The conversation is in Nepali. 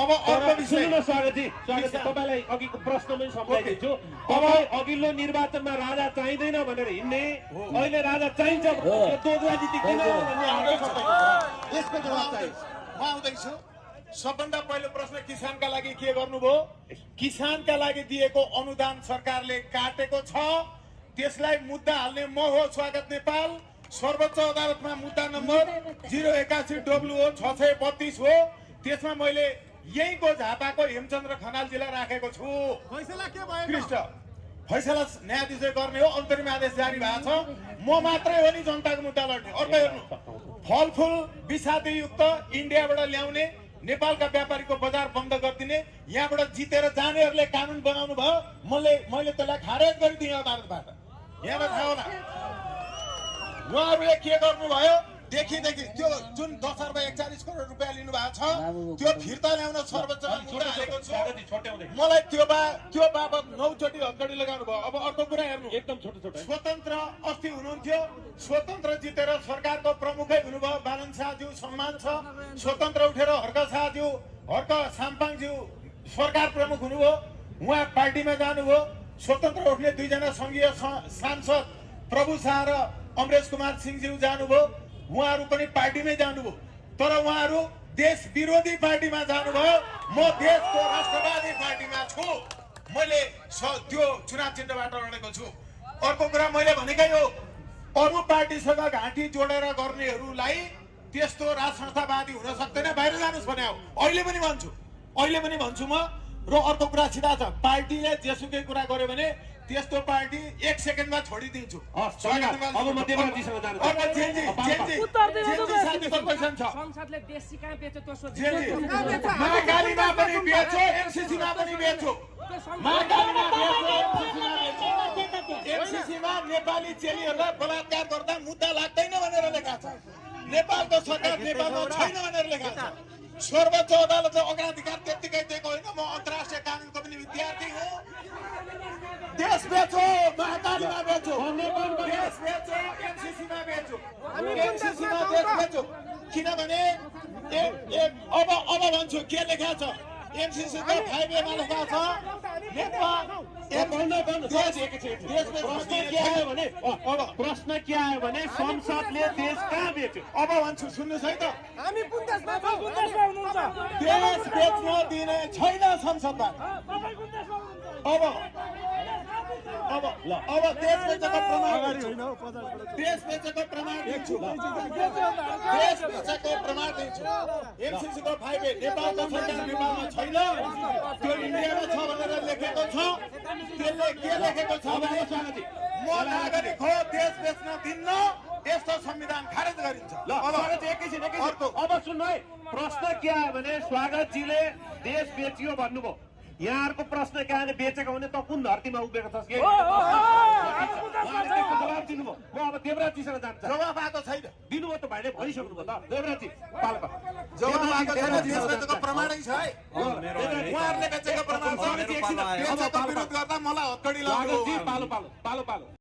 अब अर्को विषय सुन्नु न स्वागतजी, तपाईलाई अघिको प्रश्नमै सम्झाइदिन्छु। तपाईँ अघिल्लो निर्वाचनमा राजा चाहिँदैन भनेर हिँड्ने, अहिले राजा चाहिन्छ दोगुराजी किन भन्ने आएको छ। यसको जवाब चाहिँ म आउँदैछु। सबभन्दा पहिलो प्रश्न किसानका लागि के गर्नुभयो? किसानका लागि दिएको अनुदान सरकारले काटेको छ, त्यसलाई मुद्दा हाल्ने म हो स्वागत नेपाल। सर्वोच्च अदालतमा मुद्दा नम्बर 081WO 632 हो। त्यसमा मैले यहीँको झापाको हेमचन्द्र खनालजीलाई राखेको छु। फैसला के भयो? कृष्ण फैसला न्यायाधीशले गर्ने हो। अन्तरिम आदेश जारी भएको छ। म मात्रै हो नि जनताको मुद्दा लड्ने। अर्को हेर्नु, फलफुल विषादयुक्त इन्डियाबाट ल्याउने, नेपालका व्यापारीको बजार बन्द गरिदिने, यहाँबाट जितेर जानेहरूले कानुन बनाउनु भयो। मैले त्यसलाई खारेज गरिदिएँ अदालतबाट। यहाँबाट थाहा होला उहाँहरूले के गर्नुभयो? देखि त्यो जुन 10 अर्ब 41 करोड रुपियाँ लिनु भएको छ त्यो फिर्ता ल्याउन सर्वोच्चमा मुद्दा हालेको छु। मलाई त्यो बाबत 9 चोटि हक्कडी लगाउनु भयो। अब अर्को कुरा हेर्नु, एकदम छोटो छोटो स्वतन्त्र अस्ति हुनुहुन्थ्यो, स्वतन्त्र जितेर सरकारको प्रमुखै हुनुभयो। बालन शाहज्यू सम्मान छ। स्वतन्त्र उठेर हर्क शाहज्यू, हर्क साम्पाङज्यू सरकार प्रमुख हुनुभयो। उहाँ पार्टीमा जानुभयो। स्वतन्त्र उठ्ने दुईजना संघीय सांसद प्रभु शाह र अमरेश कुमार सिंहज्यू जानुभयो। उहाँहरू पनि पार्टीमै जानुभयो। तर उहाँहरू देश विरोधी पार्टीमा जानुभयो। म देशको राष्ट्रवादी पार्टीमा छु। मैले त्यो चुनाव चिन्हबाट लडेको छु। अर्को कुरा मैले भनेकै हो, अरू पार्टीसँग घाँटी जोडेर गर्नेहरूलाई त्यस्तो राज संस्थावादी हुन सक्दैन, बाहिर जानुहोस् भने हो। अहिले पनि भन्छु म। र अर्को कुरा सिधा छ, पार्टीले जेसुकै कुरा गर्यो भने त्यस्तो पार्टी 1 सेकेन्डमा छोडिदिन्छु। अब म देवराजीसँग जानु संसदले देश कहाँ बेच्यो त्यो सोध्नु। महाकालीमा पनि बेच्यो, एमसीसीमा पनि बेच्यो। महाकालीमा बेच्यो, एमसीसीमा नेपाली चेलीहरूलाई बलात्कार गर्दा मुद्दा लाग्दैन भनेर लेखा छ। नेपालको सरकार नेपालमा छैन भनेर लेखा छ। सर्वोच्च अदालतले अग्राधिकार त्यत्तिकै दिएको होइन। म अन्तर्राष्ट्रिय कानुनको पनि विद्यार्थी हुँ। देश बेचो, महाकालीमा बेचो, देश बेचो, एमसीसीमा बेचो, एमसीसीमा देश बेचो। किनभने अब भन्छु के लेखा छ एमसीसीको 5A मा लेखा छ प्रश्न के आयो भने संसदले देश कहाँ बेच्यो? अब भन्छु सुन्नुहोस् है त, हामी कुन देशमा छौँ? कुन देशमा हुनुहुन्छ? देश बेच्न दिने छैन संसदबाट। अब देश बेचेको प्रमाण दिन्छु। देश बेचेको प्रमाण दिन्छु। देश बेचेको प्रमाण दिन्छु। एमसीसीको 5A नेपालको सरकार नेपालमा छैन, त्यो इन्डियामा छ भनेर लेखेको छ। त्यसले के लेखेको छ भने म नागरिक हो, देश बेच्न दिन्न, यस्तो संविधान खारेज गरिन्छ। ल अब सुन्नु है, प्रश्न के आयो भने स्वागतजीले देश बेचियो भन्नुभयो। यहाँहरूको प्रश्न के आयो भने बेचेको भने त कुन धरतीमा उभिएको छस् के? जवाब दिनुभयो। म अब देवराजीसँग जान्छ। जवाब आएको छैन। दिनुभयो त भाइले भनिसक्नुभयो त। देवराजी पाल्पा जवाब आएको छैन। देश बेचेको प्रमाणै छ है। उहाँहरूले बेचेको प्रमाण छ। बेचेको विरोध गर्दा मलाई हक्कडी लाग्यो। पालो